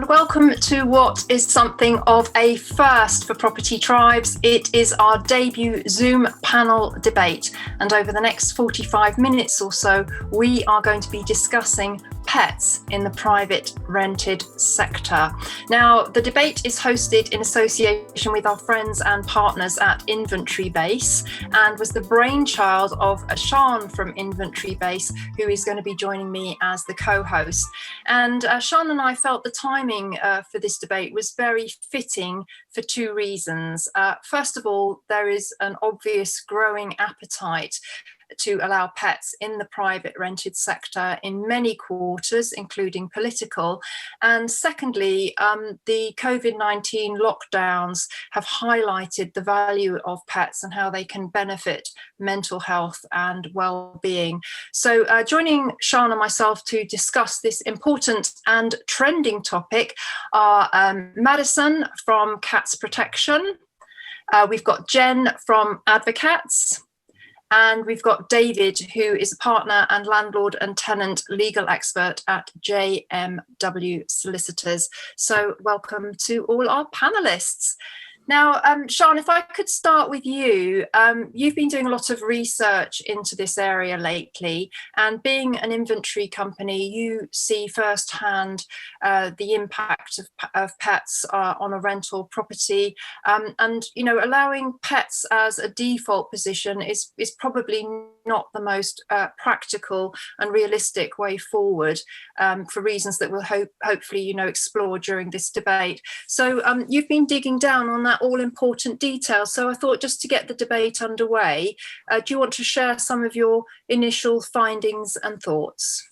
and welcome to what is something of a first for Property Tribes. It is our debut Zoom panel debate, and over the next 45 minutes or so, we are going to be discussing pets in the private rented sector. Now, the debate is hosted in association with our friends and partners at InventoryBase and was the brainchild of Sian from InventoryBase, who is going to be joining me as the co-host. And Sian and I felt the timing for this debate was very fitting for two reasons. First of all, there is an obvious growing appetite to allow pets in the private rented sector in many quarters, including political. And secondly, the COVID-19 lockdowns have highlighted the value of pets and how they can benefit mental health and well-being. So joining Sian and myself to discuss this important and trending topic are Madison from Cats Protection. We've got Jen from Advocates. And we've got David, who is a partner and landlord and tenant legal expert at JMW Solicitors. So welcome to all our panelists. Now, Sian, if I could start with you, you've been doing a lot of research into this area lately, and being an inventory company, you see firsthand the impact of pets on a rental property, and you know, allowing pets as a default position is probably not the most practical and realistic way forward, for reasons that we'll hopefully explore during this debate. So you've been digging down on that all-important detail. So I thought, just to get the debate underway, do you want to share some of your initial findings and thoughts?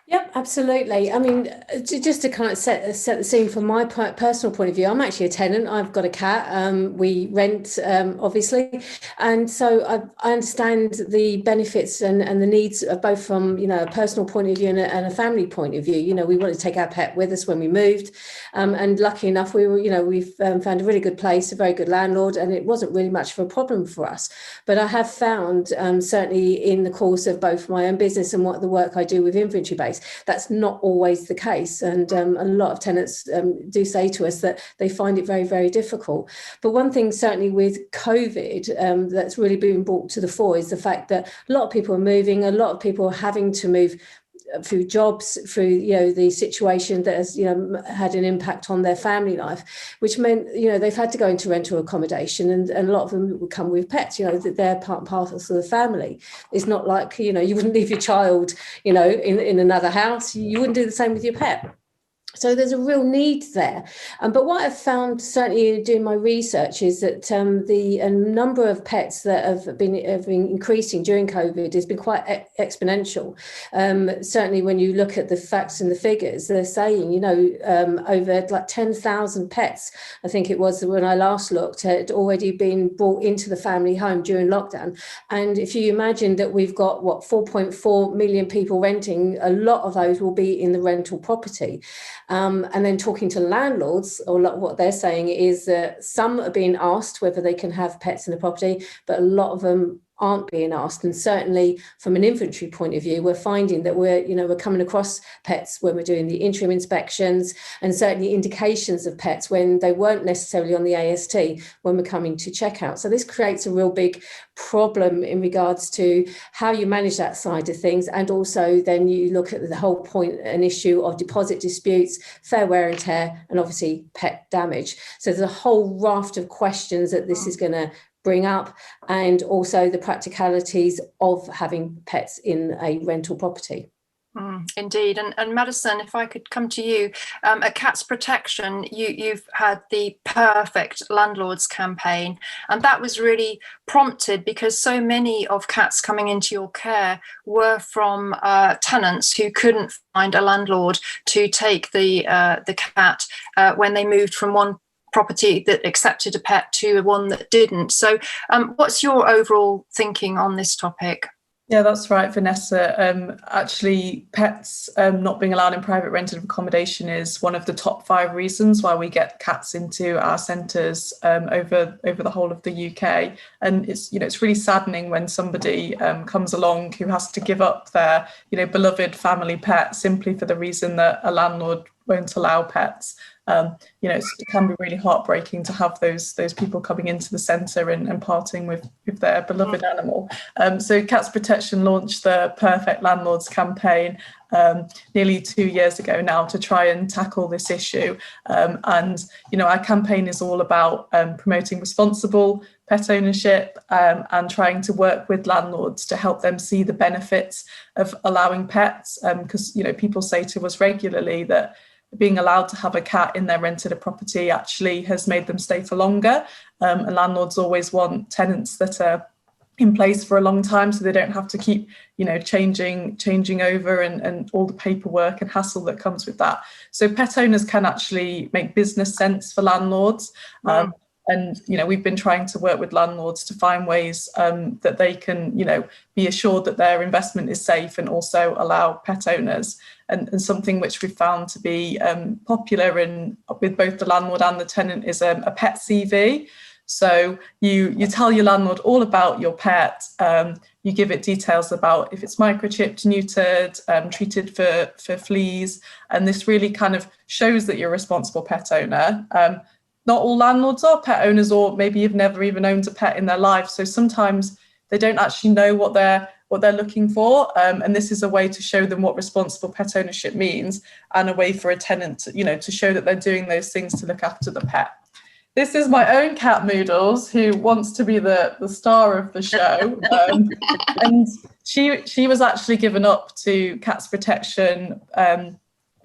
Yep, absolutely. I mean, just to kind of set the scene from my personal point of view, I'm actually a tenant. I've got a cat. We rent, obviously, and so I understand the benefits and the needs of both from a personal point of view and a family point of view. We wanted to take our pet with us when we moved, and lucky enough, we've found a really good place, a very good landlord, and it wasn't really much of a problem for us. But I have found, certainly in the course of both my own business and the work I do with InventoryBase, that's not always the case, and a lot of tenants do say to us that they find it very, very difficult. But one thing certainly with COVID that's really been brought to the fore is the fact that a lot of people are moving, a lot of people are having to move through jobs, through the situation that has had an impact on their family life, which meant they've had to go into rental accommodation, and a lot of them would come with pets. That they're part and parcel of the family. It's not like you wouldn't leave your child in another house. You wouldn't do the same with your pet. So there's a real need there. But what I've found, certainly doing my research, is that the number of pets that have been increasing during COVID has been quite exponential. Certainly when you look at the facts and the figures, they're saying, over like 10,000 pets, I think it was when I last looked, had already been brought into the family home during lockdown. And if you imagine that we've got, 4.4 million people renting, a lot of those will be in the rental property. And then talking to landlords, or what they're saying is that some are being asked whether they can have pets in the property, but a lot of them aren't being asked. And certainly from an inventory point of view, we're finding that we're coming across pets when we're doing the interim inspections, and certainly indications of pets when they weren't necessarily on the AST when we're coming to check out. So this creates a real big problem in regards to how you manage that side of things. And also then you look at the whole point and issue of deposit disputes, fair wear and tear, and obviously pet damage. So there's a whole raft of questions that this is going to bring up, and also the practicalities of having pets in a rental property. Indeed. And Madison, if I could come to you, at Cats Protection, you've had the Perfect Landlords campaign, and that was really prompted because so many of cats coming into your care were from tenants who couldn't find a landlord to take the cat when they moved from one property that accepted a pet to one that didn't. So what's your overall thinking on this topic? Yeah, that's right, Vanessa. Actually, pets not being allowed in private rented accommodation is one of the top 5 reasons why we get cats into our centres over the whole of the UK. And it's really saddening when somebody comes along who has to give up their beloved family pet simply for the reason that a landlord won't allow pets. It can be really heartbreaking to have those people coming into the centre and parting with their beloved animal. So Cats Protection launched the Perfect Landlords campaign nearly 2 years ago now to try and tackle this issue. And our campaign is all about promoting responsible pet ownership and trying to work with landlords to help them see the benefits of allowing pets. Because people say to us regularly that being allowed to have a cat in their rented a property actually has made them stay for longer. And landlords always want tenants that are in place for a long time, so they don't have to keep changing over and all the paperwork and hassle that comes with that. So pet owners can actually make business sense for landlords. And we've been trying to work with landlords to find ways that they can be assured that their investment is safe and also allow pet owners. And something which we've found to be popular with both the landlord and the tenant is a pet CV. So you tell your landlord all about your pet. You give it details about if it's microchipped, neutered, treated for fleas, and this really kind of shows that you're a responsible pet owner. Not all landlords are pet owners, or maybe you've never even owned a pet in their life. So sometimes they don't actually know what they're looking for. And this is a way to show them what responsible pet ownership means, and a way for a tenant to show that they're doing those things to look after the pet. This is my own cat, Moodles, who wants to be the star of the show. And she was actually given up to Cats Protection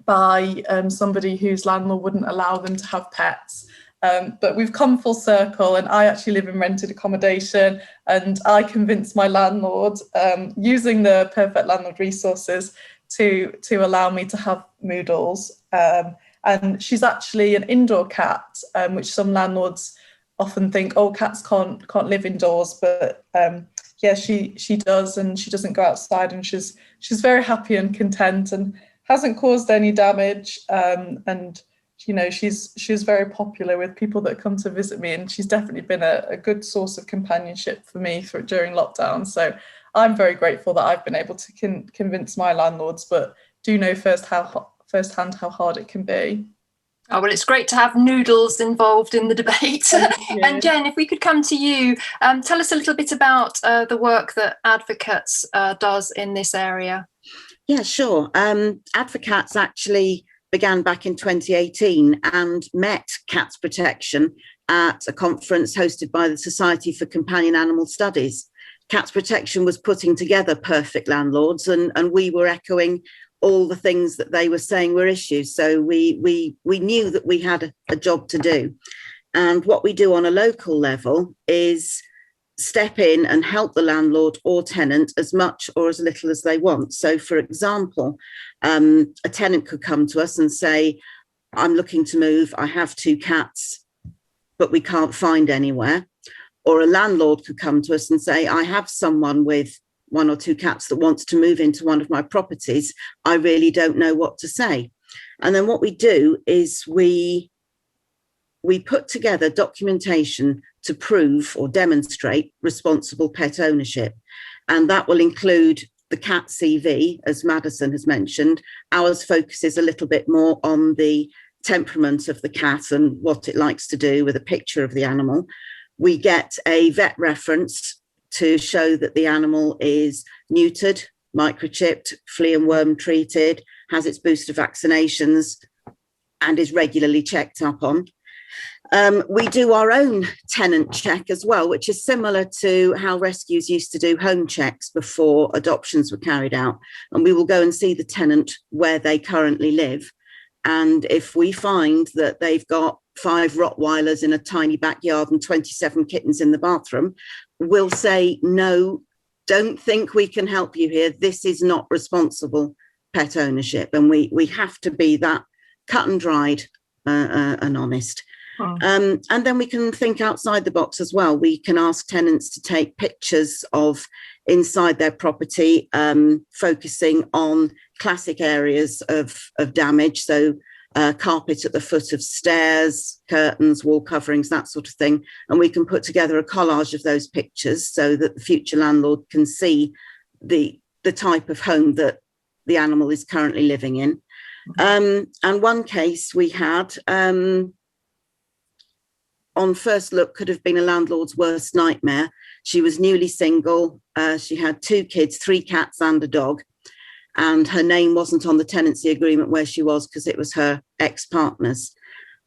by somebody whose landlord wouldn't allow them to have pets. But we've come full circle, and I actually live in rented accommodation, and I convinced my landlord using the Perfect Landlord resources to allow me to have Moodles. And she's actually an indoor cat, which some landlords often think, oh, cats can't live indoors, but yeah, she does, and she doesn't go outside, and she's very happy and content and hasn't caused any damage. And she's very popular with people that come to visit me, and she's definitely been a good source of companionship for me during lockdown. So I'm very grateful that I've been able to convince my landlords, but do know firsthand how hard it can be. Oh, well, it's great to have Noodles involved in the debate. And Jen, if we could come to you, tell us a little bit about the work that Advocates does in this area. Yeah, sure. Advocates actually began back in 2018 and met Cats Protection at a conference hosted by the Society for Companion Animal Studies. Cats Protection was putting together Perfect Landlords, and we were echoing all the things that they were saying were issues. So we knew that we had a job to do. And what we do on a local level is step in and help the landlord or tenant as much or as little as they want. So, for example, a tenant could come to us and say, I'm looking to move, I have 2 cats, but we can't find anywhere. Or a landlord could come to us and say, I have someone with 1 or 2 cats that wants to move into one of my properties. I really don't know what to say. And then what we do is we put together documentation to prove or demonstrate responsible pet ownership. And that will include the cat CV, as Madison has mentioned. Ours focuses a little bit more on the temperament of the cat and what it likes to do, with a picture of the animal. We get a vet reference to show that the animal is neutered, microchipped, flea and worm treated, has its booster vaccinations, and is regularly checked up on. We do our own tenant check as well, which is similar to how rescues used to do home checks before adoptions were carried out. And we will go and see the tenant where they currently live. And if we find that they've got 5 Rottweilers in a tiny backyard and 27 kittens in the bathroom, we'll say, no, don't think we can help you here. This is not responsible pet ownership. And we have to be that cut and dried and honest. Oh. And then we can think outside the box as well. We can ask tenants to take pictures of inside their property, focusing on classic areas of damage. So carpet at the foot of stairs, curtains, wall coverings, that sort of thing. And we can put together a collage of those pictures so that the future landlord can see the type of home that the animal is currently living in. And one case we had, on first look, could have been a landlord's worst nightmare. She was newly single. She had 2 kids, 3 cats and a dog. And her name wasn't on the tenancy agreement where she was because it was her ex-partner's.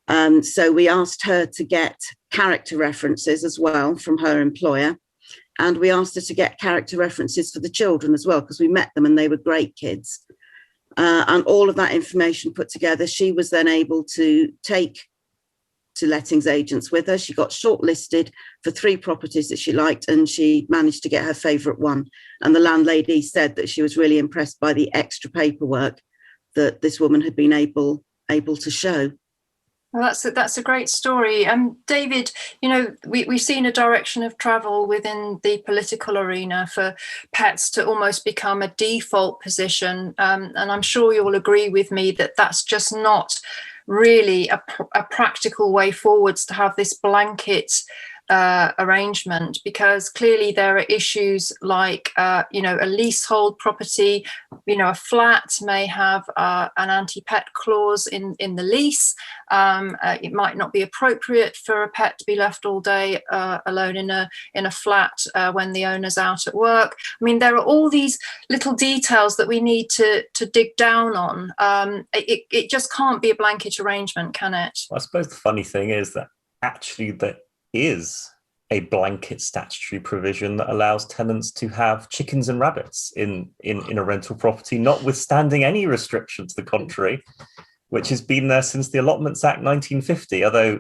So we asked her to get character references as well from her employer. And we asked her to get character references for the children as well, because we met them and they were great kids. And all of that information put together, she was then able to take to lettings agents with her. She got shortlisted for 3 properties that she liked, and she managed to get her favourite one. And the landlady said that she was really impressed by the extra paperwork that this woman had been able to show. Well, that's a great story. David, you know, we've seen a direction of travel within the political arena for pets to almost become a default position. And I'm sure you'll agree with me that that's just not really a practical way forwards to have this blanket arrangement, because clearly there are issues like you know, a leasehold property, you know, a flat may have an anti-pet clause in the lease. It might not be appropriate for a pet to be left all day alone in a flat when the owner's out at work. I mean, there are all these little details that we need to dig down on. It just can't be a blanket arrangement, can it? I suppose the funny thing is that actually there is a blanket statutory provision that allows tenants to have chickens and rabbits in a rental property, notwithstanding any restriction to the contrary, which has been there since the Allotments Act 1950, although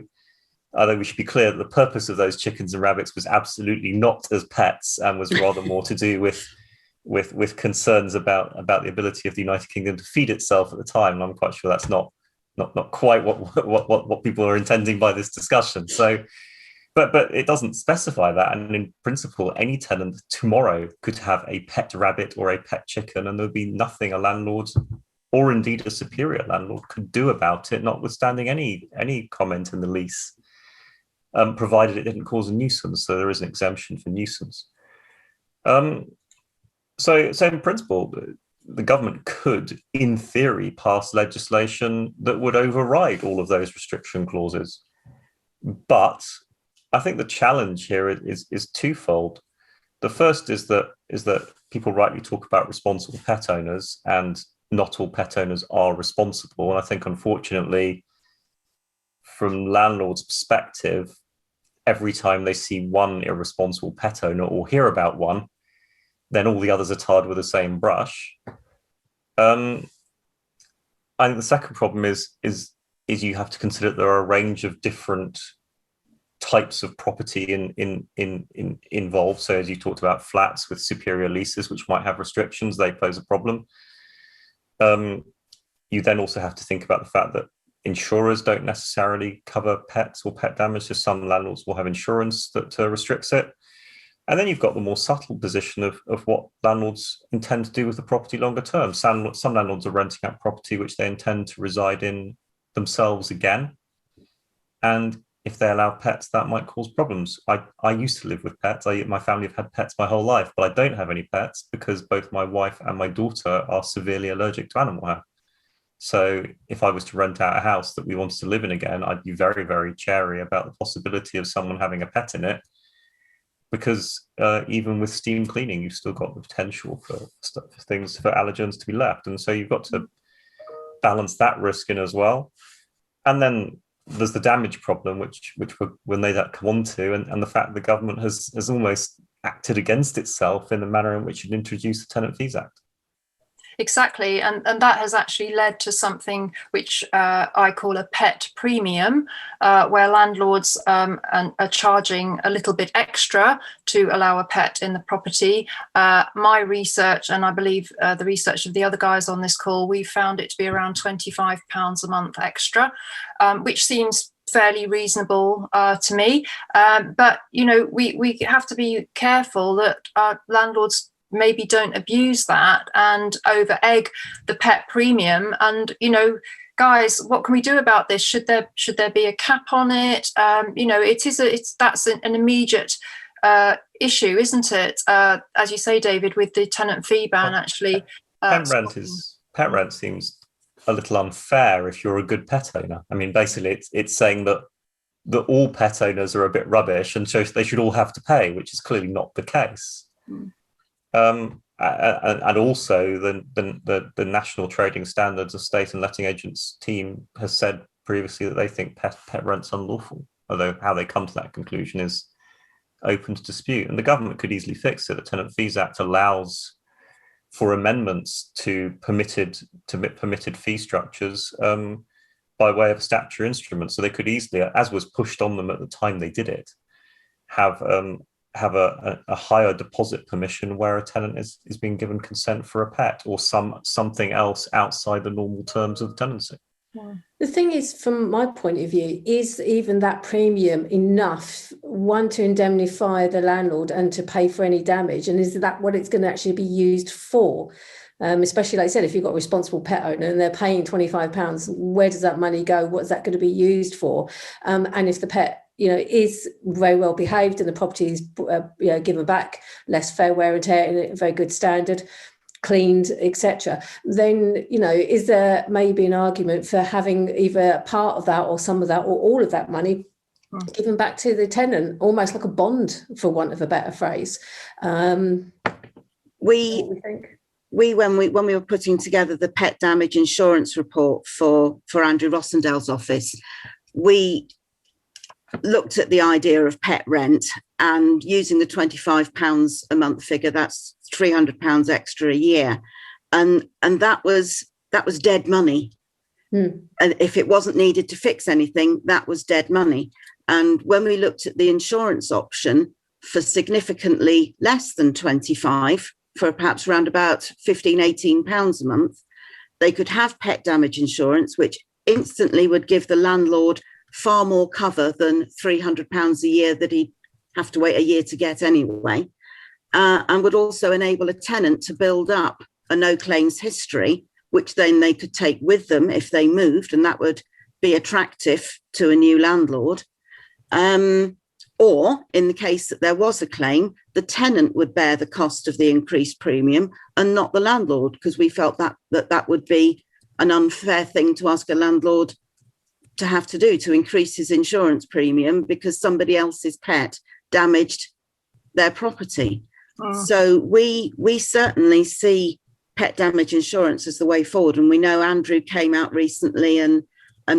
we should be clear that the purpose of those chickens and rabbits was absolutely not as pets and was rather more to do with concerns about the ability of the United Kingdom to feed itself at the time. And I'm quite sure that's not quite what people are intending by this discussion. So, but it doesn't specify that. And in principle, any tenant tomorrow could have a pet rabbit or a pet chicken, and there'd be nothing a landlord, or indeed a superior landlord, could do about it, notwithstanding any comment in the lease, provided it didn't cause a nuisance. So there is an exemption for nuisance. So in principle, the government could, in theory, pass legislation that would override all of those restriction clauses. But I think the challenge here is twofold. The first is that people rightly talk about responsible pet owners, and not all pet owners are responsible. And I think, unfortunately, from landlords' perspective, every time they see one irresponsible pet owner or hear about one, then all the others are tarred with the same brush. I think the second problem is you have to consider that there are a range of different types of property involved. So as you talked about, flats with superior leases, which might have restrictions, they pose a problem. You then also have to think about the fact that insurers don't necessarily cover pets or pet damage. So some landlords will have insurance that restricts it. And then you've got the more subtle position of what landlords intend to do with the property longer term. Some landlords are renting out property which they intend to reside in themselves again. And if they allow pets, that might cause problems. I used to live with pets. My family have had pets my whole life, but I don't have any pets because both my wife and my daughter are severely allergic to animal hair. So if I was to rent out a house that we wanted to live in again, I'd be very, very chary about the possibility of someone having a pet in it, because even with steam cleaning, you've still got the potential for allergens to be left. And so you've got to balance that risk in as well. And then there's the damage problem, which we'll no doubt come on to, and the fact the government has almost acted against itself in the manner in which it introduced the Tenant Fees Act. Exactly, and that has actually led to something which I call a pet premium, where landlords are charging a little bit extra to allow a pet in the property. My research, and I believe the research of the other guys on this call, we found it to be around £25 a month extra, which seems fairly reasonable to me. But, we have to be careful that landlords maybe don't abuse that and over egg the pet premium. And, guys, what can we do about this? Should there be a cap on it? That's an immediate issue, isn't it? As you say, David, with the tenant fee ban, actually. Pet rent seems a little unfair if you're a good pet owner. I mean, basically, it's saying that all pet owners are a bit rubbish and so they should all have to pay, which is clearly not the case. And also, the National Trading Standards Estate and Letting Agents team has said previously that they think pet rent's unlawful, although how they come to that conclusion is open to dispute. And the government could easily fix it. The Tenant Fees Act allows for amendments to permitted fee structures by way of a statutory instrument. So they could easily, as was pushed on them at the time they did it, have a higher deposit permission where a tenant is being given consent for a pet or something else outside the normal terms of tenancy. The thing is, from my point of view, is even that premium enough, one, to indemnify the landlord and to pay for any damage? And is that what it's going to actually be used for? Especially, like I said, if you've got a responsible pet owner and they're paying £25, where does that money go? What's that going to be used for? And if the pet, is very well behaved and the property is, given back, less fair wear and tear in a very good standard, cleaned, etc., then is there maybe an argument for having either part of that or some of that or all of that money given back to the tenant, almost like a bond, for want of a better phrase? We when we were putting together the pet damage insurance report for Andrew Rossendale's office, we looked at the idea of pet rent, and using the £25 a month figure, that's £300 extra a year, and that was dead money. And if it wasn't needed to fix anything, that was dead money. And when we looked at the insurance option for significantly less than 25, for perhaps around about £15-18 a month, they could have pet damage insurance, which instantly would give the landlord far more cover than £300 a year that he'd have to wait a year to get anyway, and would also enable a tenant to build up a no claims history, which then they could take with them if they moved, and that would be attractive to a new landlord. Or in the case that there was a claim, the tenant would bear the cost of the increased premium and not the landlord, because we felt that would be an unfair thing to ask a landlord to have to do, to increase his insurance premium because somebody else's pet damaged their property. So we certainly see pet damage insurance as the way forward. And we know Andrew came out recently and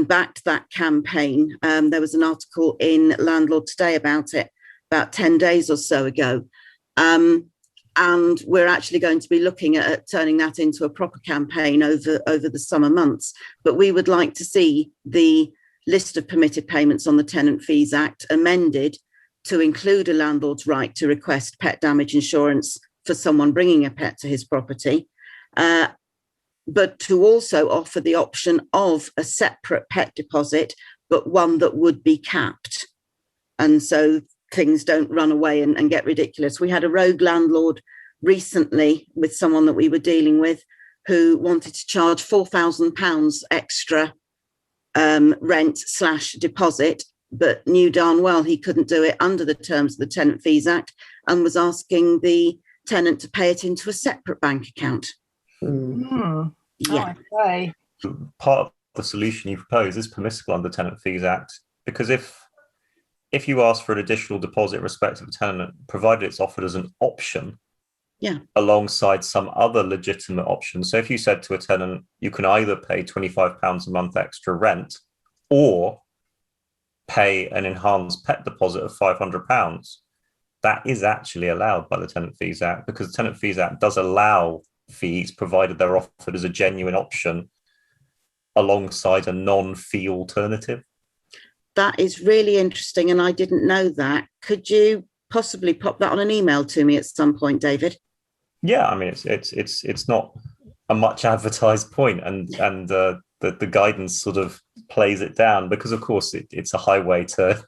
backed that campaign. There was an article in Landlord Today about it about 10 days or so ago. And we're actually going to be looking at turning that into a proper campaign over the summer months. But we would like to see the list of permitted payments on the Tenant Fees Act amended to include a landlord's right to request pet damage insurance for someone bringing a pet to his property, but to also offer the option of a separate pet deposit, but one that would be capped. And so things don't run away and get ridiculous. We had a rogue landlord recently with someone that we were dealing with who wanted to charge £4,000 extra rent/deposit, but knew darn well he couldn't do it under the terms of the Tenant Fees Act and was asking the tenant to pay it into a separate bank account. Yeah. Okay. Part of the solution you propose is permissible under the Tenant Fees Act, because if you ask for an additional deposit in respect of a tenant, provided it's offered as an option, alongside some other legitimate option. So if you said to a tenant, you can either pay £25 a month extra rent or pay an enhanced pet deposit of £500, that is actually allowed by the Tenant Fees Act, because the Tenant Fees Act does allow fees provided they're offered as a genuine option alongside a non-fee alternative. That is really interesting, and I didn't know that. Could you possibly pop that on an email to me at some point, David? Yeah, I mean, it's not a much advertised point, and the guidance sort of plays it down, because of course it's a highway to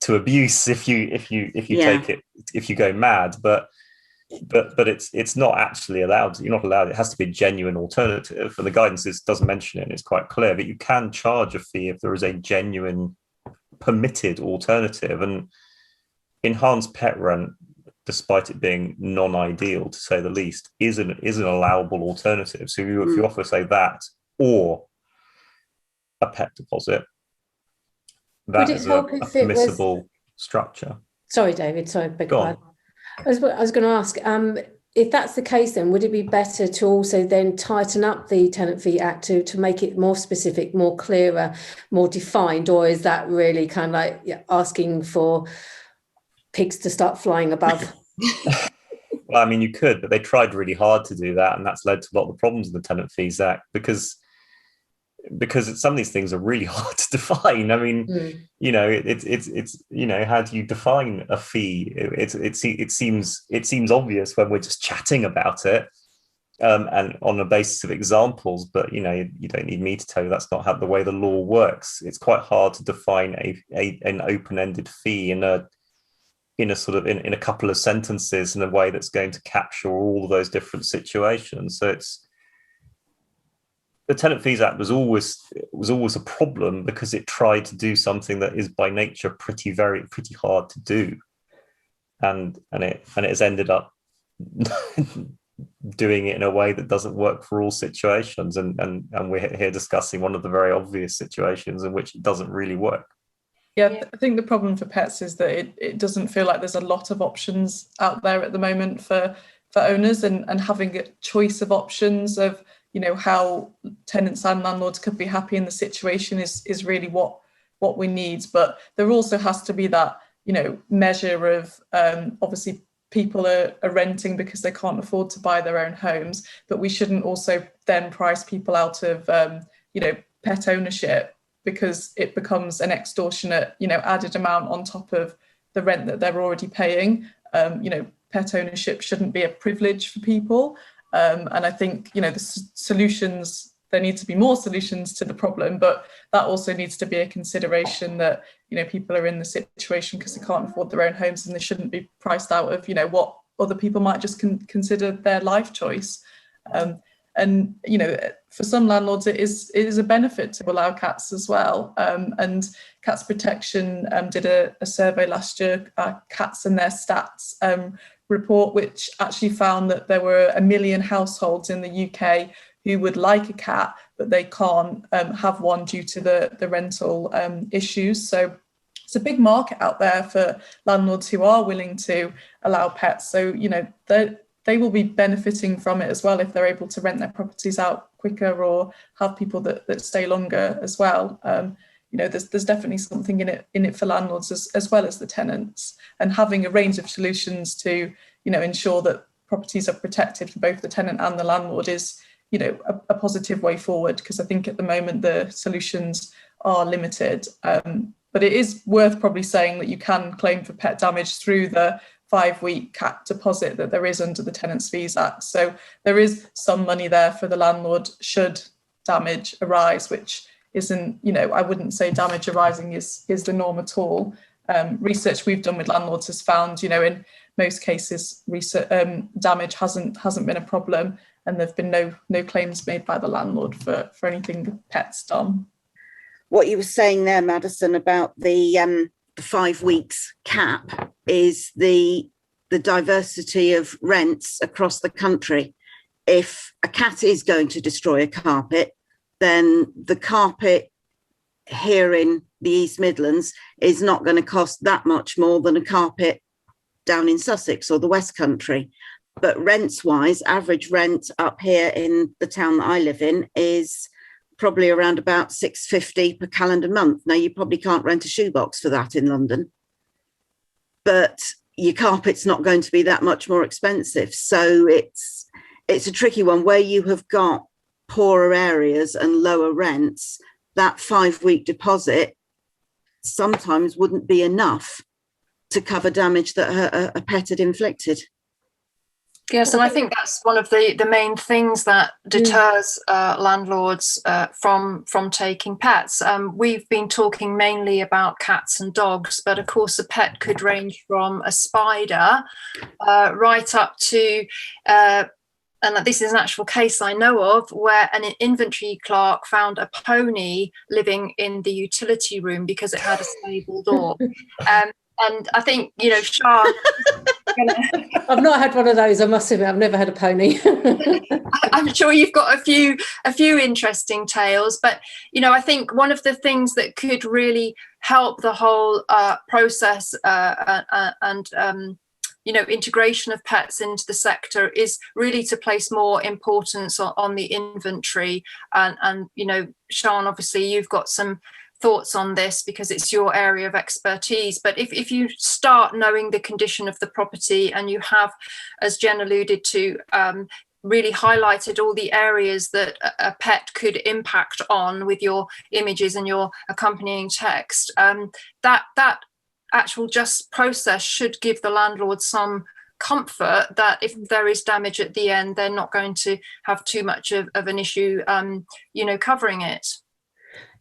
abuse if you take it, if you go mad, but it's not actually allowed. You're not allowed. It has to be a genuine alternative, and the guidance doesn't mention it, and it's quite clear. But you can charge a fee if there is a genuine permitted alternative. And enhanced pet rent, despite it being non-ideal to say the least, is an allowable alternative. So if you offer, say, that or a pet deposit, that is a permissible structure. Sorry, David. Sorry, beg Go pardon. I was going to ask, if that's the case, then would it be better to also then tighten up the Tenant Fee Act to make it more specific, more clearer, more defined, or is that really kind of like asking for pigs to start flying above? Well, I mean, you could, but they tried really hard to do that, and that's led to a lot of the problems in the Tenant Fees Act, because some of these things are really hard to define. I mean, it's how do you define a fee? It seems obvious when we're just chatting about it, and on the basis of examples. But you don't need me to tell you that's not how the way the law works. It's quite hard to define an open-ended fee in a couple of sentences in a way that's going to capture all of those different situations. So the Tenant Fees Act was always a problem, because it tried to do something that is by nature pretty hard to do, and it has ended up doing it in a way that doesn't work for all situations, and we're here discussing one of the very obvious situations in which it doesn't really work. Yeah, I think the problem for pets is that it doesn't feel like there's a lot of options out there at the moment for owners, and having a choice of options of how tenants and landlords could be happy in the situation is really what we need. But there also has to be that measure of obviously people are renting because they can't afford to buy their own homes, but we shouldn't also then price people out of pet ownership, because it becomes an extortionate added amount on top of the rent that they're already paying. Pet ownership shouldn't be a privilege for people. And I think, the solutions, there need to be more solutions to the problem, but that also needs to be a consideration that, people are in the situation because they can't afford their own homes, and they shouldn't be priced out of, what other people might just consider their life choice. And, for some landlords, it is a benefit to allow cats as well. And Cats Protection did a survey last year, Cats and Their Stats report, which actually found that there were 1 million households in the UK who would like a cat, but they can't have one due to the rental issues. So it's a big market out there for landlords who are willing to allow pets. So, they will be benefiting from it as well if they're able to rent their properties out quicker or have people that stay longer as well. There's definitely something in it for landlords as well as the tenants, and having a range of solutions to ensure that properties are protected for both the tenant and the landlord is a positive way forward, because I think at the moment the solutions are limited. But it is worth probably saying that you can claim for pet damage through the 5-week cat deposit that there is under the Tenants Fees Act. So there is some money there for the landlord should damage arise, which isn't, I wouldn't say damage arising is the norm at all. Research we've done with landlords has found, in most cases, damage hasn't been a problem, and there've been no claims made by the landlord for anything the pet's done. What you were saying there, Madison, about the 5 weeks cap is the diversity of rents across the country. If a cat is going to destroy a carpet, then the carpet here in the East Midlands is not going to cost that much more than a carpet down in Sussex or the West Country. But rents wise, average rent up here in the town that I live in is probably around about £6.50 per calendar month. Now, you probably can't rent a shoebox for that in London, but your carpet's not going to be that much more expensive. So it's a tricky one where you have got poorer areas and lower rents. That 5-week deposit sometimes wouldn't be enough to cover damage that a pet had inflicted. Yes, and I think that's one of the main things that deters landlords from taking pets. We've been talking mainly about cats and dogs, but of course a pet could range from a spider right up to, and this is an actual case I know of, where an inventory clerk found a pony living in the utility room because it had a stable dog. And I think, Sian, I've not had one of those, I must admit. I've never had a pony. I'm sure you've got a few interesting tales, but I think one of the things that could really help the whole process and integration of pets into the sector is really to place more importance on the inventory. And Sian, obviously you've got some thoughts on this because it's your area of expertise, but if you start knowing the condition of the property, and you have, as Jen alluded to, really highlighted all the areas that a pet could impact on with your images and your accompanying text, that actual just process should give the landlord some comfort that if there is damage at the end, they're not going to have too much of an issue covering it.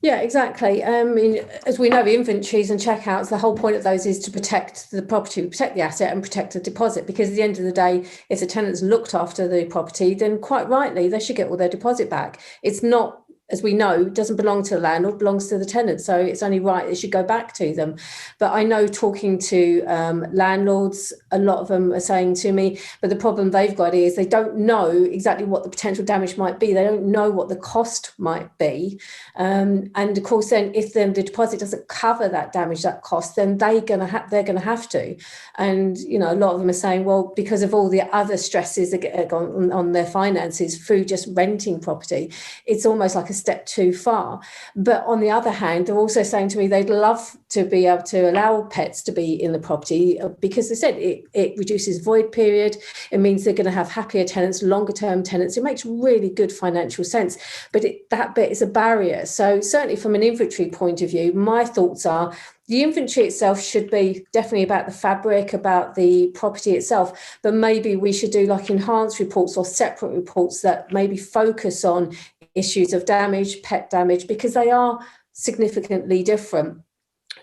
Yeah, exactly. I mean, as we know, inventories and checkouts, the whole point of those is to protect the property, protect the asset and protect the deposit, because at the end of the day, if the tenant's looked after the property, then quite rightly, they should get all their deposit back. It's not, as we know, doesn't belong to the landlord, belongs to the tenant. So it's only right it should go back to them. But I know, talking to landlords, a lot of them are saying to me, but the problem they've got is they don't know exactly what the potential damage might be. They don't know what the cost might be. And of course, then if the deposit doesn't cover that damage, that cost, then they're going to have to. And, a lot of them are saying, well, because of all the other stresses that get on their finances through just renting property, it's almost like a step too far. But on the other hand, they're also saying to me they'd love to be able to allow pets to be in the property, because they said it reduces void period. It means they're going to have happier tenants, longer term tenants. It makes really good financial sense, but that bit is a barrier. So certainly from an inventory point of view, my thoughts are the inventory itself should be definitely about the fabric, about the property itself, but maybe we should do like enhanced reports or separate reports that maybe focus on issues of damage, pet damage, because they are significantly different.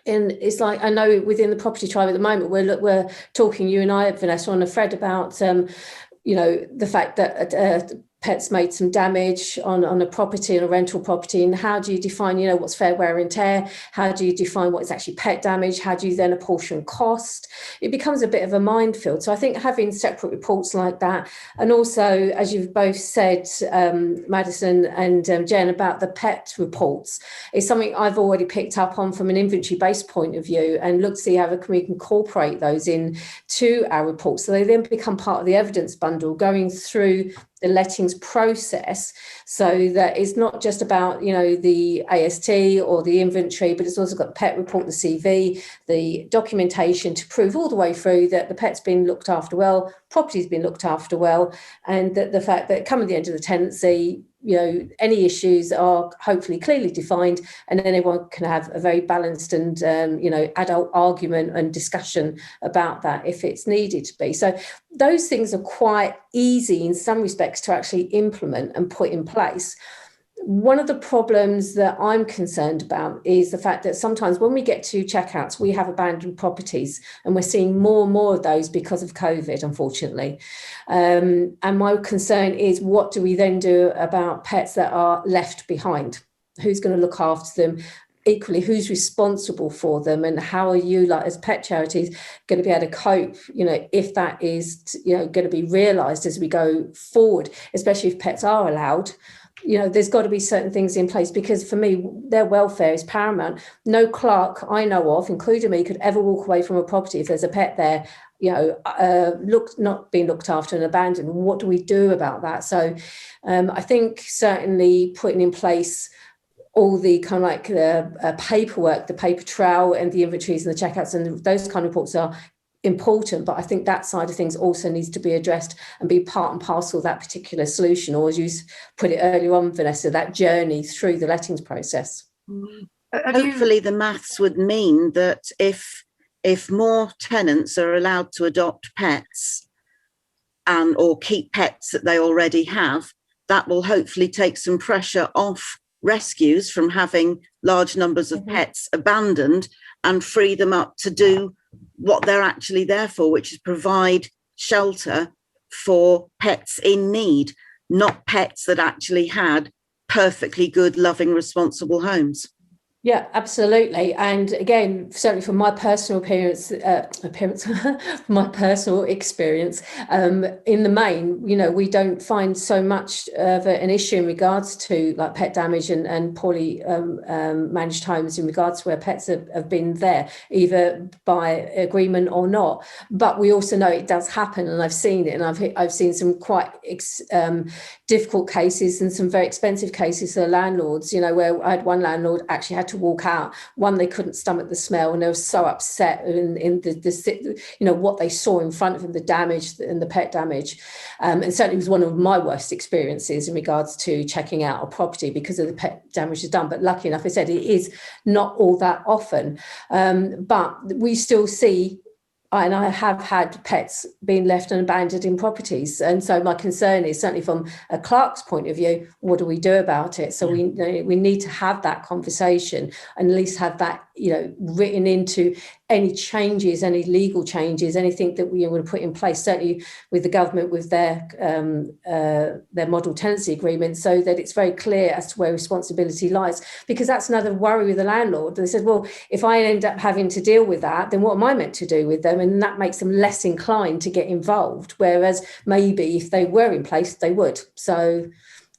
And it's like, I know within the property tribe at the moment, we're talking, you and I, Vanessa, on a thread about, the fact that pets made some damage on a property, on a rental property, and how do you define, what's fair wear and tear? How do you define what is actually pet damage? How do you then apportion cost? It becomes a bit of a minefield. So I think having separate reports like that, and also, as you've both said, Madison and Jen, about the pet reports, is something I've already picked up on from an inventory-based point of view, and look to see how we can incorporate those in to our reports, so they then become part of the evidence bundle going through the lettings process, so that it's not just about the AST or the inventory, but it's also got the pet report, the CV, the documentation to prove all the way through that the pet's been looked after well, property's been looked after well, and that the fact that come at the end of the tenancy, any issues are hopefully clearly defined, and then everyone can have a very balanced and adult argument and discussion about that if it's needed to be. So those things are quite easy in some respects to actually implement and put in place. One of the problems that I'm concerned about is the fact that sometimes when we get to checkouts, we have abandoned properties, and we're seeing more and more of those because of COVID, unfortunately. And my concern is, what do we then do about pets that are left behind? Who's going to look after them? Equally, who's responsible for them, and how are you, like as pet charities, going to be able to cope, if that is, going to be realised as we go forward, especially if pets are allowed. There's got to be certain things in place, because for me, their welfare is paramount. No clerk I know of, including me, could ever walk away from a property if there's a pet there, not being looked after and abandoned. What do we do about that? So I think certainly putting in place all the kind of like the paperwork, the paper trail and the inventories and the checkouts and those kind of reports are important, but I think that side of things also needs to be addressed and be part and parcel of that particular solution, or as you put it earlier on, Vanessa, that journey through the lettings process. Hopefully the maths would mean that if more tenants are allowed to adopt pets, and or keep pets that they already have, that will hopefully take some pressure off rescues from having large numbers of pets abandoned and free them up to do what they're actually there for, which is provide shelter for pets in need, not pets that actually had perfectly good, loving, responsible homes. Yeah, absolutely. And again, certainly from my personal my personal experience, in the main, we don't find so much of an issue in regards to like pet damage and poorly managed homes in regards to where pets have been there, either by agreement or not. But we also know it does happen, and I've seen it, and I've seen some quite difficult cases and some very expensive cases for landlords, where I had one landlord actually had to walk out. One, they couldn't stomach the smell, and they were so upset in the what they saw in front of them, the damage and the pet damage. And certainly it was one of my worst experiences in regards to checking out a property because of the pet damage is done. But lucky enough, I said it is not all that often. But we still see, and I have had pets being left and abandoned in properties. And so my concern is certainly from a clerk's point of view, what do we do about it? So we need to have that conversation and at least have that, written into any changes, any legal changes, anything that we would put in place, certainly with the government, with their model tenancy agreement, so that it's very clear as to where responsibility lies. Because that's another worry with the landlord. They said, well, if I end up having to deal with that, then what am I meant to do with them? And that makes them less inclined to get involved. Whereas maybe if they were in place, they would. So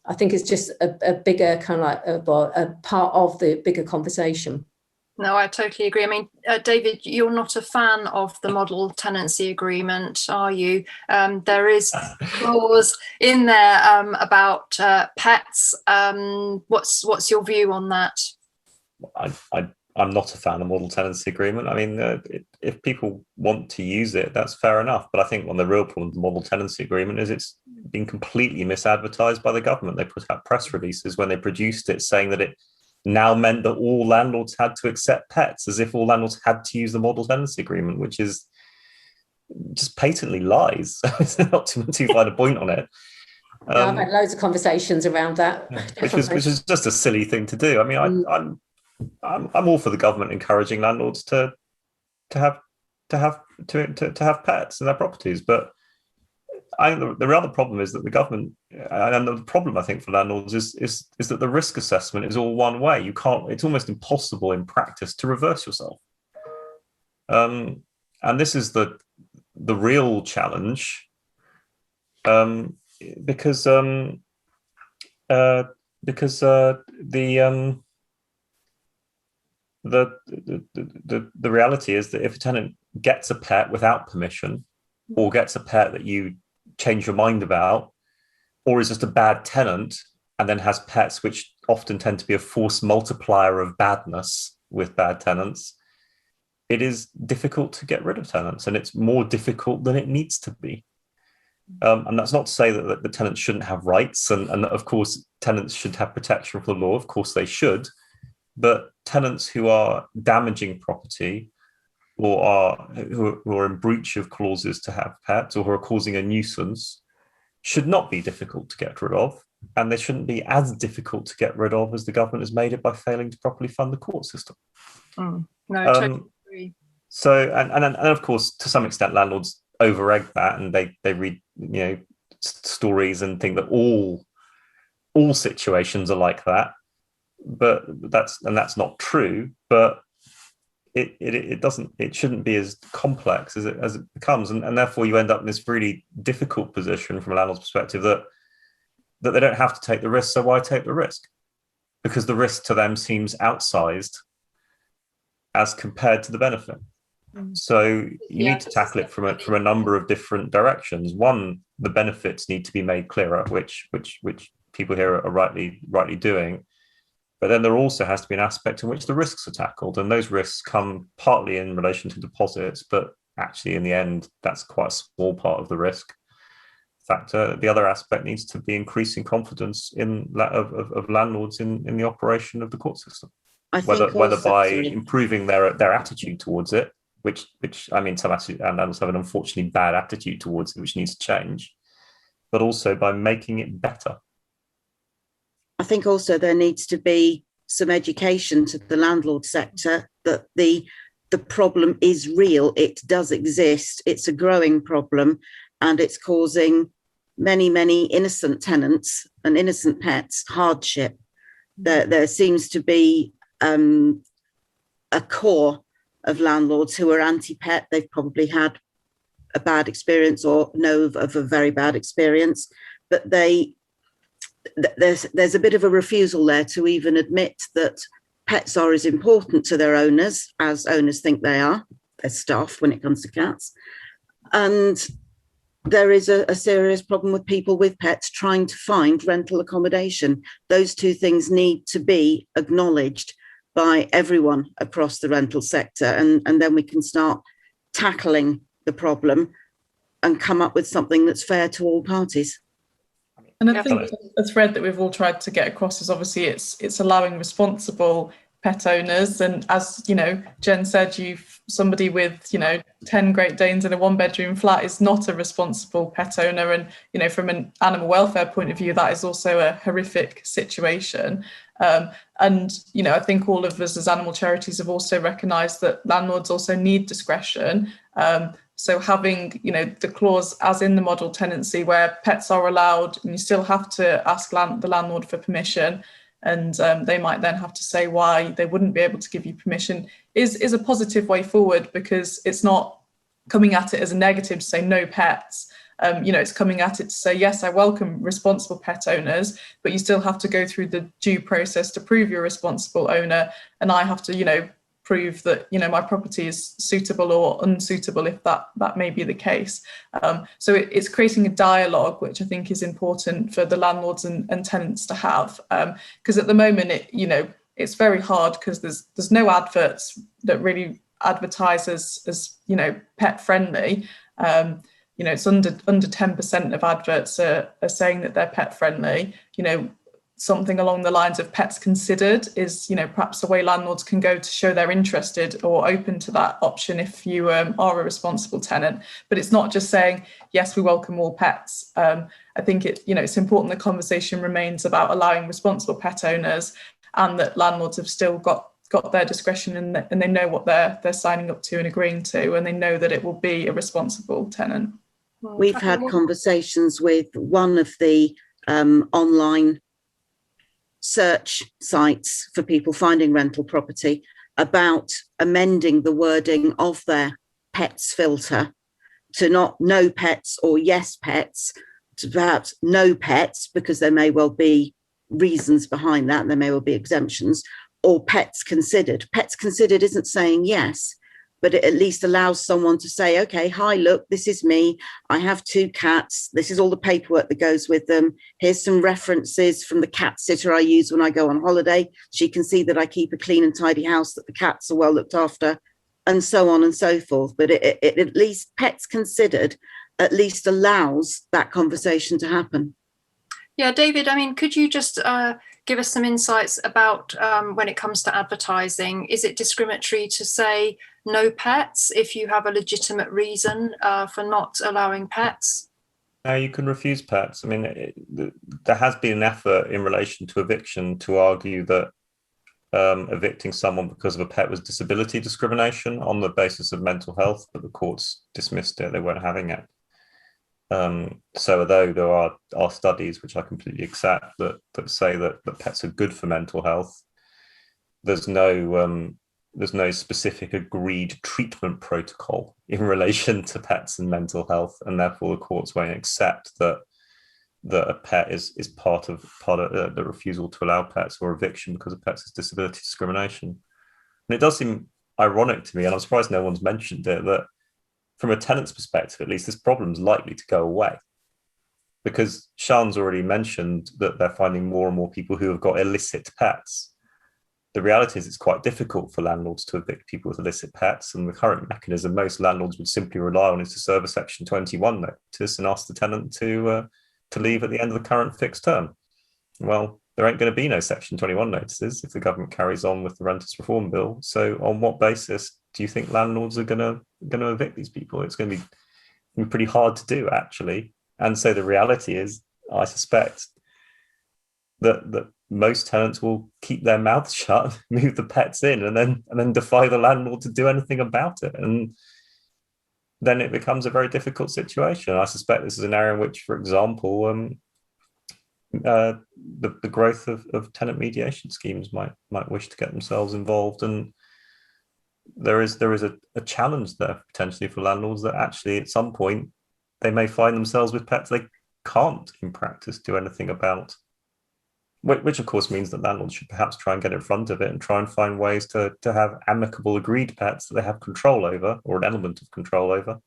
I think it's just a bigger kind of like a part of the bigger conversation. No, I totally agree. I mean, David, you're not a fan of the model tenancy agreement, are you? There is a clause in there about pets. What's your view on that? I'm not a fan of model tenancy agreement. I mean, if people want to use it, that's fair enough. But I think one of the real problems with the model tenancy agreement is it's been completely misadvertised by the government. They put out press releases when they produced it saying that it now meant that all landlords had to accept pets, as if all landlords had to use the model tenancy agreement, which is just patently lies. It's not too fine a point on it. I've had loads of conversations around that, which is just a silly thing to do. I mean, I'm all for the government encouraging landlords to have pets in their properties, but the other problem is that the government, and the problem I think for landlords is that the risk assessment is all one way. You can't. It's almost impossible in practice to reverse yourself. And this is the real challenge, because the reality is that if a tenant gets a pet without permission, or gets a pet that you change your mind about, or is just a bad tenant and then has pets which often tend to be a force multiplier of badness with bad tenants, it is difficult to get rid of tenants, and it's more difficult than it needs to be. And that's not to say that the tenants shouldn't have rights, and of course tenants should have protection from the law. Of course they should. But tenants who are damaging property, or who are in breach of clauses to have pets, or who are causing a nuisance, should not be difficult to get rid of, and they shouldn't be as difficult to get rid of as the government has made it by failing to properly fund the court system. No, I totally agree. So, and of course, to some extent, landlords over-egg that, and they read stories and think that all situations are like that. But that's not true. But it shouldn't be as complex as it becomes, and therefore you end up in this really difficult position from a landlord's perspective that they don't have to take the risk. So why take the risk? Because the risk to them seems outsized as compared to the benefit. So you need to tackle it from a number of different directions. One, the benefits need to be made clearer, which people here are rightly doing. But then there also has to be an aspect in which the risks are tackled, and those risks come partly in relation to deposits, but actually in the end, that's quite a small part of the risk factor. The other aspect needs to be increasing confidence of landlords in the operation of the court system, whether by improving their attitude towards it, which I mean, some landlords have an unfortunately bad attitude towards it, which needs to change. but also by making it better. I think also there needs to be some education to the landlord sector that the problem is real. It does exist. It's a growing problem, and it's causing many innocent tenants and innocent pets hardship. There seems to be a core of landlords who are anti-pet. They've probably had a bad experience or know of a very bad experience, but there's a bit of a refusal there to even admit that pets are as important to their owners as owners think they are, as staff when it comes to cats. And there is a serious problem with people with pets trying to find rental accommodation. Those two things need to be acknowledged by everyone across the rental sector, and then we can start tackling the problem and come up with something that's fair to all parties. And I think a thread that we've all tried to get across is obviously it's allowing responsible pet owners. And as you know, Jen said, somebody with 10 Great Danes in a 1-bedroom flat is not a responsible pet owner. And from an animal welfare point of view, that is also a horrific situation. And I think all of us as animal charities have also recognised that landlords also need discretion. So having, the clause as in the model tenancy where pets are allowed and you still have to ask the landlord for permission, and they might then have to say why they wouldn't be able to give you permission is a positive way forward, because it's not coming at it as a negative to say no pets. It's coming at it to say, yes, I welcome responsible pet owners, but you still have to go through the due process to prove you're a responsible owner. And I have to, prove that, my property is suitable or unsuitable, if that may be the case. So it's creating a dialogue, which I think is important for the landlords and tenants to have. Because at the moment, it's very hard because there's no adverts that really advertise as pet friendly. It's under 10% of adverts are saying that they're pet friendly. Something along the lines of pets considered is, perhaps a way landlords can go to show they're interested or open to that option if you are a responsible tenant. But it's not just saying, yes, we welcome all pets. I think it's important the conversation remains about allowing responsible pet owners, and that landlords have still got their discretion and they know what they're signing up to and agreeing to, and they know that it will be a responsible tenant. We've had conversations with one of the online search sites for people finding rental property about amending the wording of their pets filter to not no pets or yes pets, to perhaps no pets, because there may well be reasons behind that, and there may well be exemptions, or pets considered. Pets considered isn't saying yes, but it at least allows someone to say, okay, hi, look, this is me. I have 2 cats. This is all the paperwork that goes with them. Here's some references from the cat sitter I use when I go on holiday. She can see that I keep a clean and tidy house, that the cats are well looked after, and so on and so forth. But it at least, pets considered, at least allows that conversation to happen. Yeah, David, could you just give us some insights about when it comes to advertising? Is it discriminatory to say no pets if you have a legitimate reason for not allowing pets? No, you can refuse pets. There has been an effort in relation to eviction to argue that evicting someone because of a pet was disability discrimination on the basis of mental health, but the courts dismissed it. They weren't having it. So although there are studies which I completely accept that say that pets are good for mental health, there's no specific agreed treatment protocol in relation to pets and mental health, and therefore the courts won't accept that a pet is part of the refusal to allow pets, or eviction because of pets is disability discrimination. And it does seem ironic to me, and I'm surprised no one's mentioned it, that from a tenant's perspective, at least, this problem's likely to go away, because Sian's already mentioned that they're finding more and more people who have got illicit pets. The reality is it's quite difficult for landlords to evict people with illicit pets, and the current mechanism most landlords would simply rely on is to serve a Section 21 notice and ask the tenant to leave at the end of the current fixed term. Well, there ain't going to be no Section 21 notices if the government carries on with the Renters Reform Bill. So on what basis do you think landlords are going to evict these people? It's going to be pretty hard to do, actually. And so the reality is, I suspect that most tenants will keep their mouths shut, move the pets in, and then defy the landlord to do anything about it. And then it becomes a very difficult situation. I suspect this is an area in which, for example, the growth of tenant mediation schemes might wish to get themselves involved. And there is a challenge there potentially for landlords that actually at some point they may find themselves with pets they can't in practice do anything about, which of course means that landlords should perhaps try and get in front of it and try and find ways to have amicable agreed pets that they have control over, or an element of control over.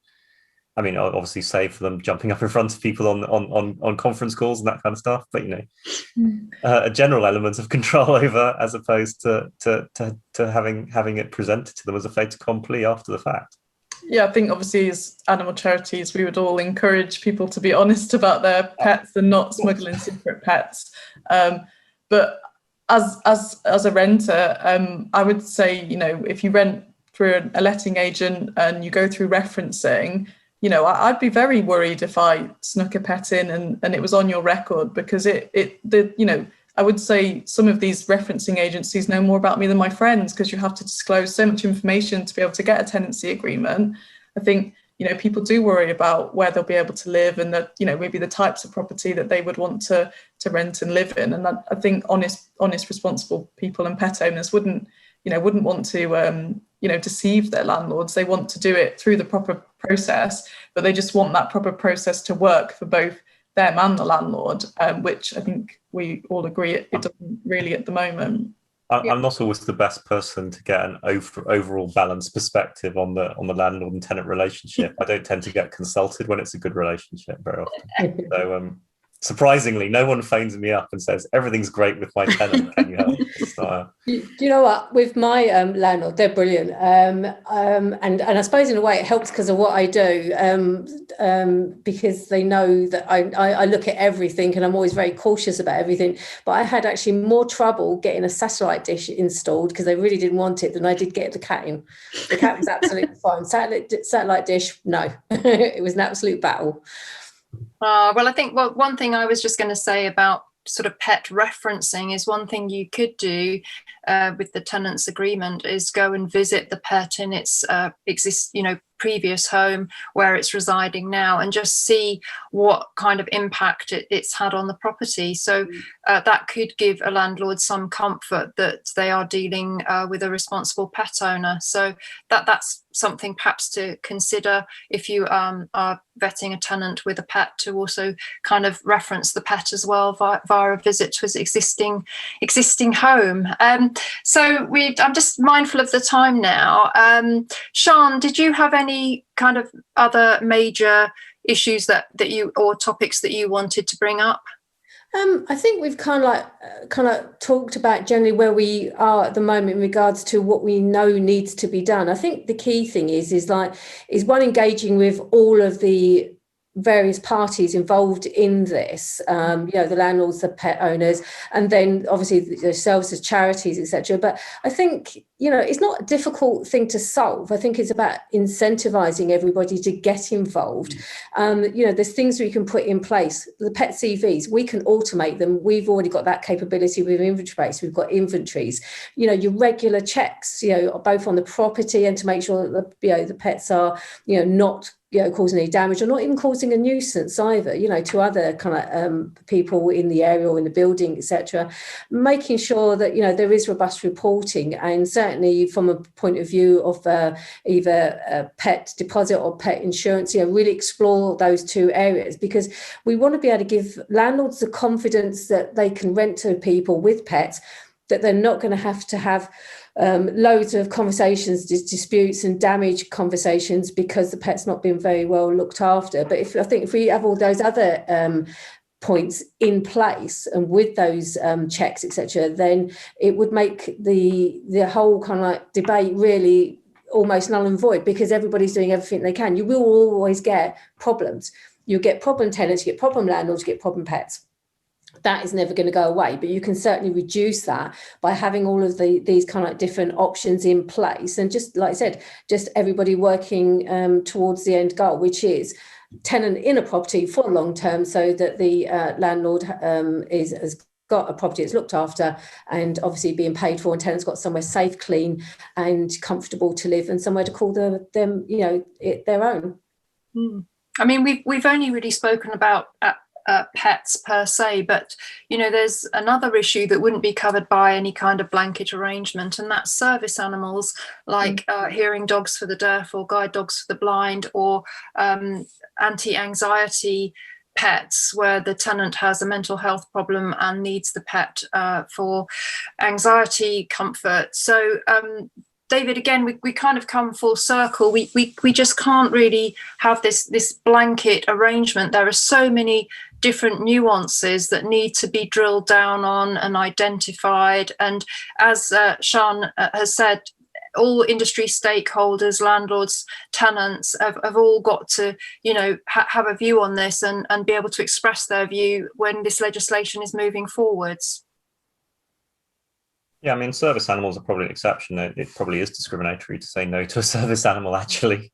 I mean, obviously save for them jumping up in front of people on conference calls and that kind of stuff, but a general element of control over, as opposed to having it presented to them as a fait accompli after the fact. Yeah, I think obviously as animal charities, we would all encourage people to be honest about their pets and not smuggling secret pets. But as a renter, I would say, if you rent through a letting agent and you go through referencing, I'd be very worried if I snuck a pet in and it was on your record, because I would say some of these referencing agencies know more about me than my friends, because you have to disclose so much information to be able to get a tenancy agreement. I think, people do worry about where they'll be able to live and that, maybe the types of property that they would want to rent and live in. And I think honest, responsible people and pet owners wouldn't want to, deceive their landlords. They want to do it through the proper process, but they just want that proper process to work for both them and the landlord, which I think we all agree it doesn't really at the moment. I'm not always the best person to get an overall balanced perspective on the landlord and tenant relationship. I don't tend to get consulted when it's a good relationship very often. So surprisingly, no one phones me up and says, everything's great with my tenant, can you help? So, you know what, with my landlord, they're brilliant, and I suppose in a way it helps because of what I do, because they know that I look at everything and I'm always very cautious about everything. But I had actually more trouble getting a satellite dish installed because they really didn't want it than I did get the cat in. The cat was absolutely fine. Satellite dish, no. It was an absolute battle. Well, I think one thing I was just going to say about sort of pet referencing is one thing you could do with the tenant's agreement is go and visit the pet in its previous home where it's residing now, and just see what kind of impact it's had on the property. So that could give a landlord some comfort that they are dealing with a responsible pet owner. So that's something perhaps to consider if you are vetting a tenant with a pet, to also kind of reference the pet as well via a visit to his existing home. So I'm just mindful of the time now. Sian, did you have any kind of other major issues that you, or topics that you wanted to bring up? I think we've kind of talked about generally where we are at the moment in regards to what we know needs to be done. I think the key thing is one, engaging with all of the various parties involved in this, the landlords, the pet owners, and then obviously themselves as charities, etc. But I think, it's not a difficult thing to solve. I think it's about incentivizing everybody to get involved. There's things we can put in place. The pet CVs, we can automate them. We've already got that capability with InventoryBase. We've got inventories. Your regular checks, both on the property and to make sure that the pets are, not causing any damage, or not even causing a nuisance either, to other kind of people in the area or in the building, etc. Making sure that, there is robust reporting, and certainly from a point of view of either a pet deposit or pet insurance, really explore those two areas, because we want to be able to give landlords the confidence that they can rent to people with pets, that they're not going to have loads of conversations, disputes and damage conversations because the pet's not been very well looked after. But if we have all those other points in place and with those checks, etc., then it would make the whole kind of like debate really almost null and void, because everybody's doing everything they can. You will always get problems. You get problem tenants, you get problem landlords, you get problem pets. That is never going to go away, but you can certainly reduce that by having all of these kind of different options in place, and just like I said, just everybody working towards the end goal, which is tenant in a property for long term, so that the landlord has got a property that's looked after and obviously being paid for, and tenants got somewhere safe, clean and comfortable to live, and somewhere to call them their own. I mean, we've only really spoken about pets per se, but there's another issue that wouldn't be covered by any kind of blanket arrangement, and that's service animals like hearing dogs for the deaf, or guide dogs for the blind, or anti-anxiety pets, where the tenant has a mental health problem and needs the pet for anxiety comfort. So David, again, we kind of come full circle. We just can't really have this blanket arrangement. There are so many different nuances that need to be drilled down on and identified. And as Sian has said, all industry stakeholders, landlords, tenants have all got to, have a view on this and be able to express their view when this legislation is moving forwards. Yeah, I mean, service animals are probably an exception. It probably is discriminatory to say no to a service animal, actually.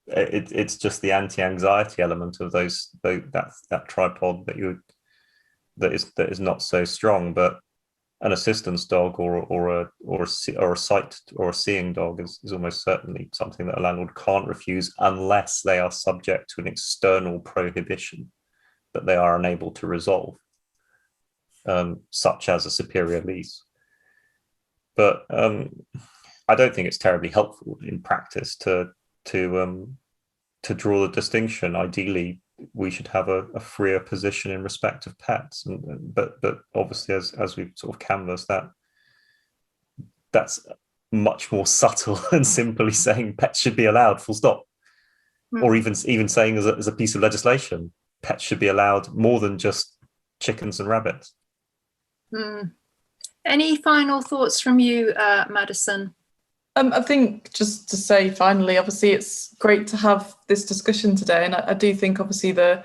It's just the anti-anxiety element of that tripod that is not so strong. But an assistance dog or a sight or a seeing dog is almost certainly something that a landlord can't refuse unless they are subject to an external prohibition that they are unable to resolve, such as a superior lease. But I don't think it's terribly helpful in practice to draw the distinction. Ideally, we should have a freer position in respect of pets, but obviously, as we've sort of canvassed, that's much more subtle than simply saying pets should be allowed, full stop, or even saying as a piece of legislation, pets should be allowed more than just chickens and rabbits. Any final thoughts from you, Madison? I think just to say finally, obviously it's great to have this discussion today, and I do think obviously the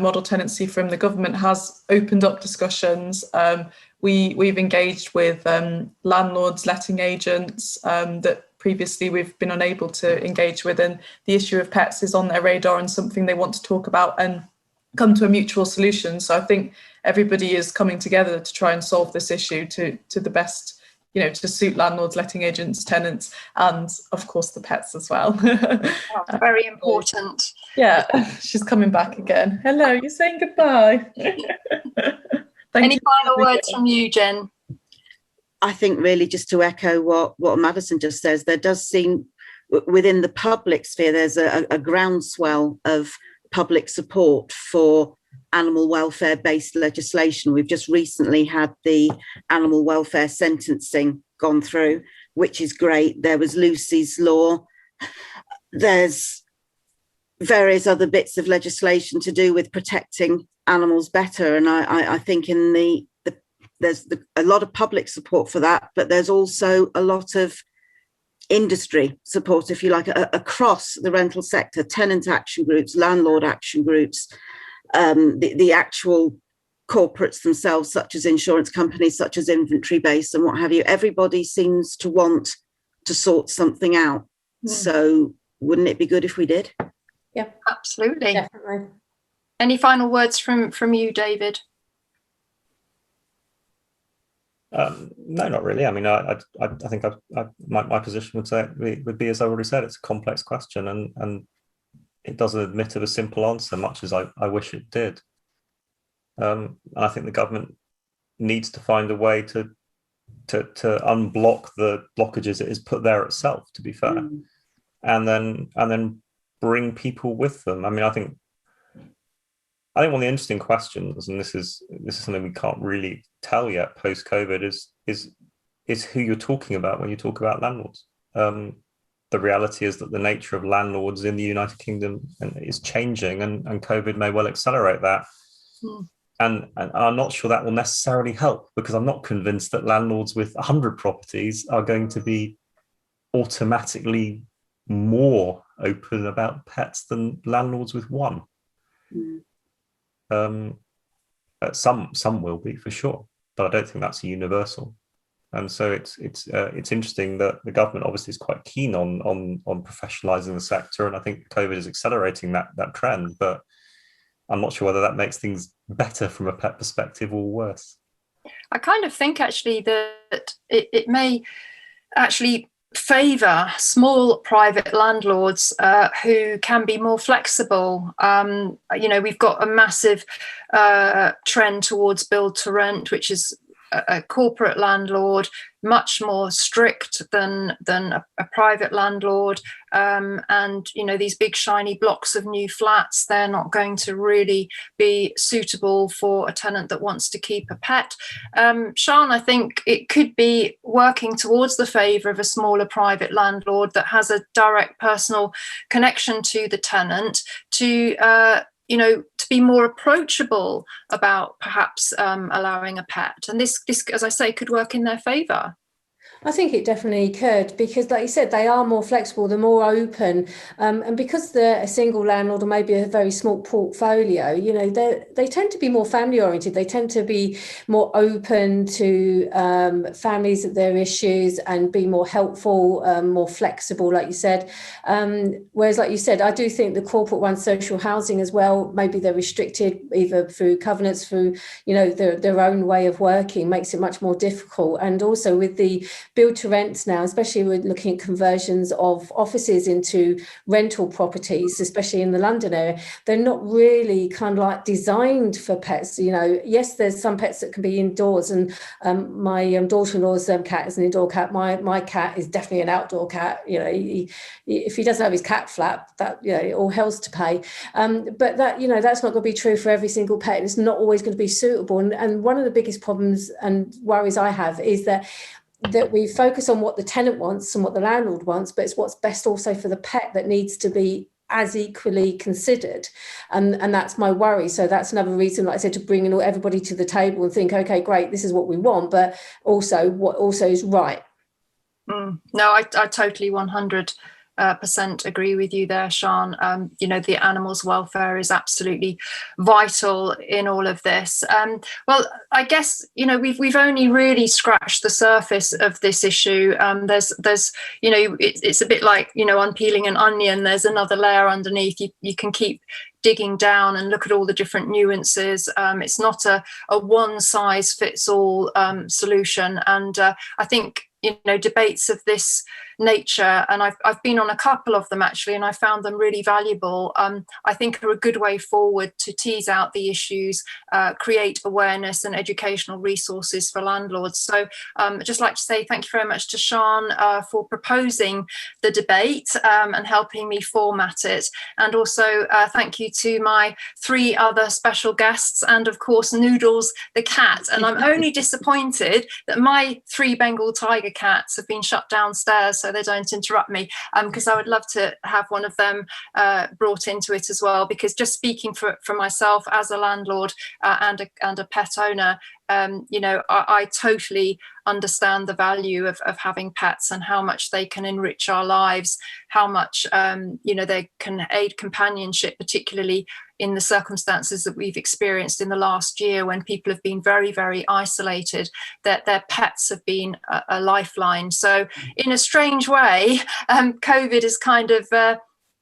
model tenancy from the government has opened up discussions. We've engaged with landlords, letting agents that previously we've been unable to engage with, and the issue of pets is on their radar and something they want to talk about and come to a mutual solution. So I think everybody is coming together to try and solve this issue to the best, to suit landlords, letting agents, tenants, and of course the pets as well. Very important. Yeah, she's coming back again. Hello, you're saying goodbye. Any final words from you, Jen? I think really just to echo what Madison just says, there does seem within the public sphere, there's a groundswell of public support for animal welfare-based legislation. We've just recently had the animal welfare sentencing gone through, which is great. There was Lucy's Law. There's various other bits of legislation to do with protecting animals better. And I think there's a lot of public support for that, but there's also a lot of industry support, if you like, across the rental sector, tenant action groups, landlord action groups, the actual corporates themselves, such as insurance companies, such as InventoryBase and what have you. Everybody seems to want to sort something out. So wouldn't it be good if we did? Yeah, absolutely. Definitely. Any final words from you, David? No, not really. I mean, I think my position would be as I already said, it's a complex question, and it doesn't admit of a simple answer, much as I wish it did. And I think the government needs to find a way to unblock the blockages it has put there itself, to be fair, and then bring people with them. I mean, I think one of the interesting questions, and this is something we can't really tell yet post-COVID, is who you're talking about when you talk about landlords. The reality is that the nature of landlords in the United Kingdom is changing, and COVID may well accelerate that. And I'm not sure that will necessarily help, because I'm not convinced that landlords with 100 properties are going to be automatically more open about pets than landlords with one. Some will be, for sure, but I don't think that's universal. And so it's interesting that the government obviously is quite keen on professionalising the sector, and I think COVID is accelerating that trend. But I'm not sure whether that makes things better from a pet perspective or worse. I kind of think actually that it may actually favour small private landlords who can be more flexible. We've got a massive trend towards build to rent, which is a corporate landlord, much more strict than a private landlord. And these big shiny blocks of new flats, they're not going to really be suitable for a tenant that wants to keep a pet. Sian, I think it could be working towards the favour of a smaller private landlord that has a direct personal connection to the tenant to be more approachable about perhaps allowing a pet. And this, as I say, could work in their favour. I think it definitely could, because like you said, they are more flexible, they're more open, and because they're a single landlord or maybe a very small portfolio, they tend to be more family oriented. They tend to be more open to families and their issues and be more helpful, more flexible, like you said. Whereas, like you said, I do think the corporate ones, social housing as well, maybe they're restricted either through covenants, through their own way of working, makes it much more difficult. And also with the build to rents now, especially we're looking at conversions of offices into rental properties, especially in the London area, they're not really kind of like designed for pets. Yes, there's some pets that can be indoors, and my daughter-in-law's cat is an indoor cat. My cat is definitely an outdoor cat. If he doesn't have his cat flap, that all hell's to pay. But that that's not going to be true for every single pet, and it's not always going to be suitable. And one of the biggest problems and worries I have is that we focus on what the tenant wants and what the landlord wants, but it's what's best also for the pet that needs to be as equally considered. And that's my worry. So that's another reason, like I said, to bring in everybody to the table and think, okay, great, this is what we want, but also what also is right. No, I totally 100% agree with you there, Sian. The animals' welfare is absolutely vital in all of this. Well, I guess we've only really scratched the surface of this issue. There's it's a bit like unpeeling an onion. There's another layer underneath. You can keep digging down and look at all the different nuances. It's not a one size fits all solution, and I think debates of this nature, and I've been on a couple of them actually, and I found them really valuable. I think are a good way forward to tease out the issues, create awareness and educational resources for landlords. So I'd just like to say thank you very much to Sian for proposing the debate and helping me format it, and also thank you to my 3 other special guests, and of course Noodles the cat. And I'm only disappointed that my 3 Bengal tiger cats have been shut downstairs so they don't interrupt me, because I would love to have one of them brought into it as well, because just speaking for myself as a landlord and a pet owner, I totally understand the value of having pets and how much they can enrich our lives, how much they can aid companionship, particularly in the circumstances that we've experienced in the last year when people have been very, very isolated, that their pets have been a lifeline. So in a strange way, COVID has kind of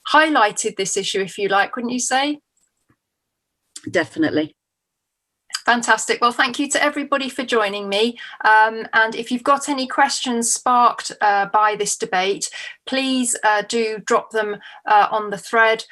highlighted this issue, if you like, wouldn't you say? Definitely. Fantastic. Well, thank you to everybody for joining me. And if you've got any questions sparked by this debate, please do drop them on the thread.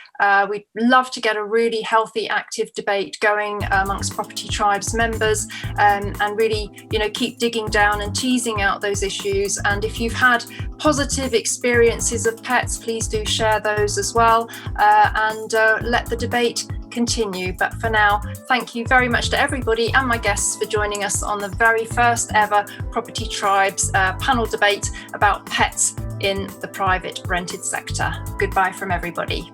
We'd love to get a really healthy, active debate going amongst Property Tribes members, and really, keep digging down and teasing out those issues. And if you've had positive experiences of pets, please do share those as well, and let the debate continue. But for now, thank you very much to everybody and my guests for joining us on the very first ever Property Tribes panel debate about pets in the private rented sector. Goodbye from everybody.